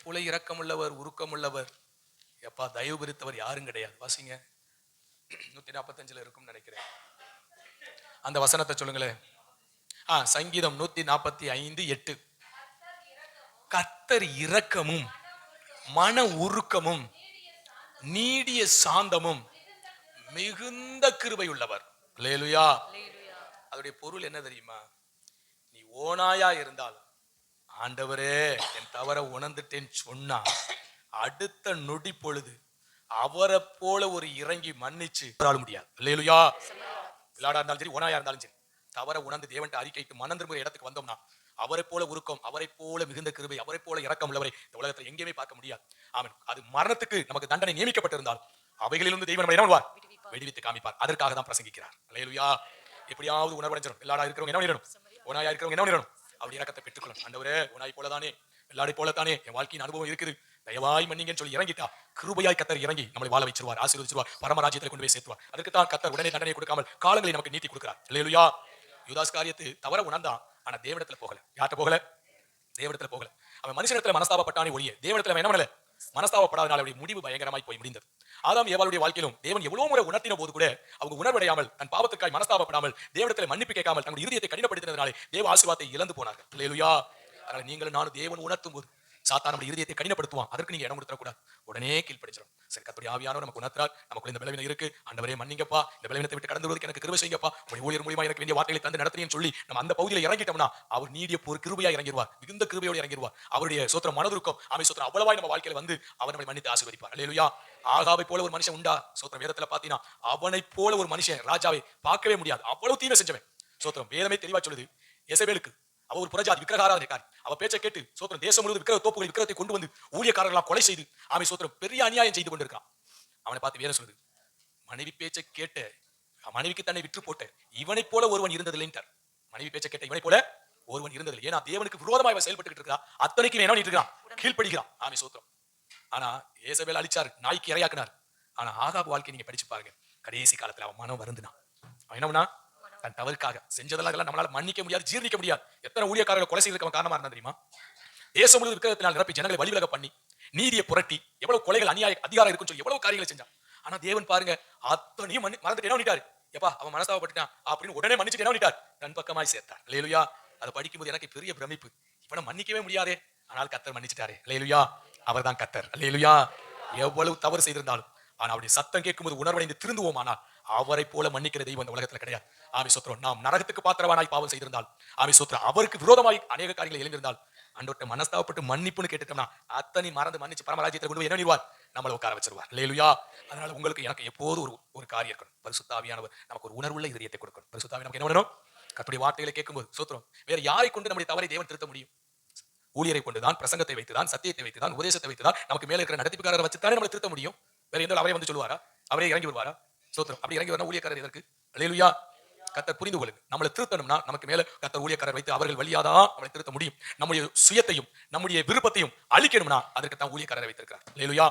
போல இரக்கமுள்ளவர், உருக்கமுள்ளவர், எப்பா தயவு பெருத்தவர் யாரும் கிடையாது. வாசிங்க, 145 இருக்கும் நினைக்கிறேன். அந்த வசனத்தை சொல்லுங்களேன். சங்கீதம் 145:8. கர்த்தர் இரக்கமும் மன உருக்கமும் நீடிய சாந்தமும் மிகுந்த கிருபை உள்ளவர். அல்லேலூயா. அதோடைய பொருள் என்ன தெரியுமா? நீ ஓனாயா இருந்தால், ஆண்டவரே என் தவற உணர்ந்துட்டேன்னு சொன்னா, அடுத்த நொடி பொழுது அவரை போல ஒரு இறங்கி மன்னிச்சு முடியாது. அல்லேலூயா. விளையாடா இருந்தாலும் சரி, ஓனாயா இருந்தாலும் சரி, தவற உணர்ந்து தேவன்ட்ட அறிக்கைக்கு மனம் திரும்புகிற இடத்துக்கு வந்தோம்னா, அவரை போல உருக்கம், அவரை போல மிகுந்த கிருபை, அவரை போல இரக்கம் உள்ளவரை இந்த உலகத்தில் எங்கேயுமே பார்க்க முடியாது. ஆமென். அது மரணத்துக்கு நமக்கு தண்டனை நியமிக்கப்பட்டிருந்தால் அவைகளிலிருந்து தெய்வம் நம்ம என்ன பண்ணுவார்? விடுவித்து காமிப்பார். அதற்காக தான் பிரசங்கிக்கிறார். அல்லேலூயா. எப்படியாவது உணர்வடைஞ்சிடும். எல்லாரா இருக்கிறவங்க என்ன பண்ணிடணும்? ஓனாயா இருக்கிறவங்க என்ன பண்ணிடணும்? அவருடைய இரக்கத்தை பெற்றுக்கொள்ளணும். ஆண்டவரே, ஓனாய் போலதானே, வெள்ளாடை போலத்தானே என் வாழ்க்கையின் அனுபவம் இருக்குது, தயவாய் மன்னிங்கன்னு சொல்லி இறங்கிட்டா, கிருபையாய் கர்த்தர் இறங்கி நம்மளை வாழ வச்சிருவார், ஆசீர்வதிச்சிருவார், பரமராஜ்யத்தில் கொண்டு போய் சேர்த்துவார். அதுக்கு தான் கர்த்தர் உடனே தண்டனை கொடுக்காமல் காலங்களை நமக்கு நீட்டி கொடுக்கிறார். அல்லேலூயா. யூதாஸ் காரியத்து தவற உணர்ந்தான், ஆனா தேவனிடத்துல போகல. யார்ட்ட போகல? தேவனிடத்துல போகல. அவன் மனுஷனிடத்துல மனஸ்தாபப்பட்டானே ஒழிய தேவனிடத்துல அவன் என்ன பண்ணல? மனஸ்தாபப்படாதனால அவருடைய முடிவு பயங்கரமாய் போய் முடிந்தது. ஆதாம் ஏவாளுடைய வாழ்க்கையிலும் தேவன் எவ்வளவு முறை உணர்த்தின போது கூட அவங்க உணர்வடையாமல், தன் பாவத்துக்காய் மனஸ்தாபப்படாமல், தேவனிடத்துல மன்னிப்பு கேட்காமல் தங்களுடைய இருதயத்தை கடினப்படுத்தினதுனாலே தேவ ஆசீர்வாதத்தை இழந்து போனார்கள். அல்லேலூயா. அதனால நீங்களும் நானும் தேவன் உணர்த்தும் போது சாத்தான் நம்முடைய இருதயத்தை கடினப்படுத்துவான். அதற்கு நீங்க இடம் கொடுத்துடக்கூடாது. உடனே கீழ்ப்படிச்சிடும். சரி, கர்த்தருடைய ஆவியானவர் நமக்கு உணர்த்தார், நமக்குள்ள இந்த பலவீனம் இருக்கு, ஆண்டவரே மன்னிங்கப்பா, இந்த பலவீனத்தை விட்டு கடந்து வருவதற்கு எனக்கு கிருபை செய்யுங்கப்பா, உங்களுடைய ஊழியர் மூலமா எனக்கு வேண்டிய வார்த்தைகளை தந்து நடத்துறீங்கன்னு சொல்லி நம்ம அந்த பகுதியில் இறங்கிட்டோம்னா அவர் நீடிய ஒரு கிருபையா இறங்கிடுவார், மிகுந்த கிருபையோடு இறங்கிடுவார். அவருடைய சோத்திரம் மனதுருக்கம், ஆமை சோத்திரம் அவ்வளவாய் நம்ம வாழ்க்கையில வந்து அவர் நம்மை மன்னித்து ஆசீர்வதிப்பார். அல்லேலூயா. ஆகாவை போல ஒரு மனுஷன் உண்டா? சோத்திரம் வேதத்துல பாத்தீங்கன்னா அவனை போல ஒரு மனுஷன் ராஜாவை பார்க்கவே முடியாது. அவ்வளவு தீமை செஞ்சவன். சோத்திரம் வேதமே தெளிவா சொல்லுது, எசபேலுக்கு அவ ஒரு புறஜாதி விக்கிரகாராதனைக்காரி, அவ பேச்சை கேட்டு சோத்திரம் தேசம் முழுவதும் விக்கிரக தோப்புகள் விக்கிரகத்தை கொண்டு வந்து ஊழியக்காரர்களாம் கொலை செய்து ஆமை சோத்திரம் பெரிய அநியாயம் செய்து கொண்டிருக்கான். அவனை பார்த்து வேதம் சொல்லுது, மனைவி பேச்சை கேட்ட, மனைவிக்கு தன்னை விற்று போட்ட இவனை போல ஒருவன் இருந்ததில்லைன்றார். மனைவி பேச்சை கேட்ட இவனை போல ஒருவன் இருந்ததில்லை. ஏன்னா தேவனுக்கு விரோதமாக இவன் செயல்பட்டு இருக்கா, அத்தனைக்கு என்ன பண்ணிட்டு இருக்கான்? கீழ்ப்படுகிறான். ஆமை சோத்திரம். ஆனா ஏசபேல் அழிச்சார், நாய்க்கு இரையாக்குனார். ஆனா ஆகாப் வாழ்க்கை நீங்க படிச்சு பாருங்க. கடைசி காலத்துல அவன் மனம் வருந்தினான். அவன் என்னன்னா, தன் தவறுக்காக செஞ்சதெல்லாம் நம்மளால மன்னிக்க முடியாது, ஜீர்ணிக்க முடியாது. எத்தனை ஊழியக்காரர்கள் கொலை செய்திருக்க காரணமா இருந்தா தெரியுமா? தேசம் முழுவதும் விக்கிரகத்தினால் நிரப்பி ஜனங்களை வழிவிலக பண்ணி, நீதியை புரட்டி, எவ்வளவு கொலைகள், அநியாய அதிகாரம் இருக்குன்னு சொல்லி எவ்வளவு காரியங்களை செஞ்சான். ஆனா தேவன் பாருங்க, அத்தனையும் மறந்துட்டு என்ன பண்ணிட்டாரு? எப்பா அவன் மனஸ்தாபப்பட்டான் அப்படின்னு உடனே மன்னிச்சுட்டு என்ன பண்ணிட்டார்? தன் பக்கமாய் சேர்த்தார். அல்லேலூயா. அதை படிக்கும்போது எனக்கு பெரிய பிரமிப்பு. இவனை மன்னிக்கவே முடியாதே, ஆனால் கர்த்தர் மன்னிச்சிட்டாரே. அல்லேலூயா. அவர் தான் கர்த்தர். அல்லேலூயா. எவ்வளவு தவறு செய்திருந்தாலும் ஆனா அவருடைய சத்தம் கேட்கும்போது உணர்வடைந்து திருந்துவோமானால் அவரை போல மன்னிக்கிற தெய்வம் இந்த உலகத்துல கிடையாது. ஆமி சோத்திரம். நாம் நரகத்துக்கு பாத்திரவானாய் பாவம் செய்திருந்தால், ஆமி சோத்திரம் அவருக்கு விரோதமாய் அநேக காரியங்களை எழுந்திருந்தால், அன்றோட்ட மனஸ்தாபப்பட்டு மன்னிப்புன்னு கேட்டுட்டோம்னா அத்தனை மறந்து மன்னிச்சு பரமராஜ்யத்தில் கொண்டு போய் என்ன பண்ணிடுவார்? நம்மளை உட்கார வச்சிருவார். அல்லேலூயா. அதனால உங்களுக்கு எனக்கு எப்போது ஒரு காரியம் இருக்கணும். பரிசுத்த ஆவியானவர் நமக்கு ஒரு உணர்வுள்ள இதயத்தை கொடுக்கணும். பரிசுத்த ஆவி நமக்கு என்ன பண்ணணும்? கர்த்தருடைய வார்த்தைகளை கேட்கும்போது சோத்திரம் வேற யாரை கொண்டு நம்முடைய தவறை தேவன் திருத்த முடியும்? ஊழியரை கொண்டுதான், பிரசங்கத்தை வைத்துதான், சத்தியத்தை வைத்துதான், உபதேசத்தை வைத்துதான், நமக்கு மேல இருக்கிற நடத்திப்புக்காரரை வச்சுத்தானே நம்மளை திருத்த முடியும். வேற எந்த அவரே வந்து சொல்லுவாரா? அவரே இறங்கி வருவாரா? சோத்திரம். அப்படி இறங்கி வரணும் ஊழியக்காரர் எதற்கு? அல்லேலூயா. கர்த்தர் புரிந்து கொள்ளுங்க. நம்மளை திருத்தணும்னா நமக்கு மேல கர்த்தர் ஊழியக்காரர் வைத்து அவர்கள் வழியாதான் நம்மளை திருத்த முடியும். நம்முடைய சுயத்தையும் நம்முடைய விருப்பத்தையும் அழிக்கணும்னா அதற்கு தான் ஊழியக்காரரை வைத்திருக்கிறார். அல்லேலூயா.